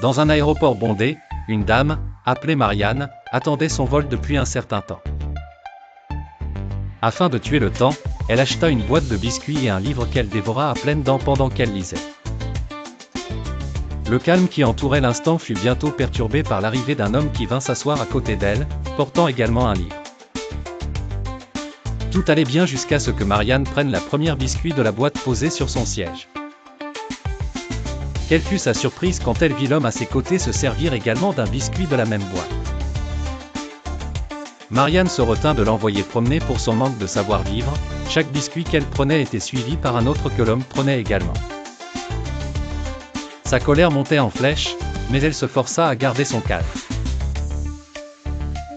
Dans un aéroport bondé, une dame, appelée Marianne, attendait son vol depuis un certain temps. Afin de tuer le temps, elle acheta une boîte de biscuits et un livre qu'elle dévora à pleines dents pendant qu'elle lisait. Le calme qui entourait l'instant fut bientôt perturbé par l'arrivée d'un homme qui vint s'asseoir à côté d'elle, portant également un livre. Tout allait bien jusqu'à ce que Marianne prenne la première biscuit de la boîte posée sur son siège. Quelle fut sa surprise quand elle vit l'homme à ses côtés se servir également d'un biscuit de la même boîte. Marianne se retint de l'envoyer promener pour son manque de savoir-vivre, chaque biscuit qu'elle prenait était suivi par un autre que l'homme prenait également. Sa colère montait en flèche, mais elle se força à garder son calme.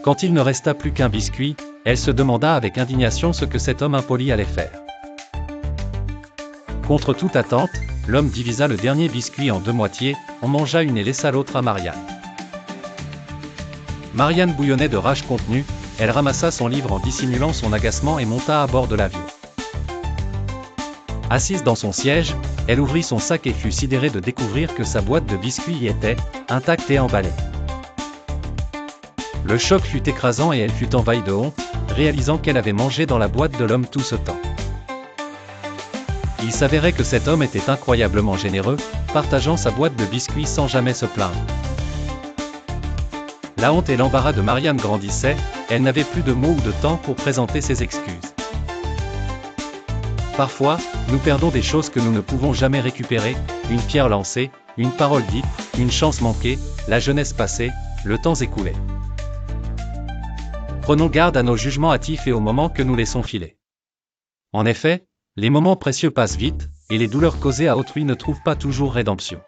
Quand il ne resta plus qu'un biscuit, elle se demanda avec indignation ce que cet homme impoli allait faire. Contre toute attente, l'homme divisa le dernier biscuit en deux moitiés, en mangea une et laissa l'autre à Marianne. Marianne bouillonnait de rage contenue, elle ramassa son livre en dissimulant son agacement et monta à bord de l'avion. Assise dans son siège, elle ouvrit son sac et fut sidérée de découvrir que sa boîte de biscuits y était, intacte et emballée. Le choc fut écrasant et elle fut envahie de honte, réalisant qu'elle avait mangé dans la boîte de l'homme tout ce temps. Il s'avérait que cet homme était incroyablement généreux, partageant sa boîte de biscuits sans jamais se plaindre. La honte et l'embarras de Marianne grandissaient, elle n'avait plus de mots ou de temps pour présenter ses excuses. Parfois, nous perdons des choses que nous ne pouvons jamais récupérer, une pierre lancée, une parole dite, une chance manquée, la jeunesse passée, le temps écoulé. Prenons garde à nos jugements hâtifs et aux moments que nous laissons filer. En effet, les moments précieux passent vite, et les douleurs causées à autrui ne trouvent pas toujours rédemption.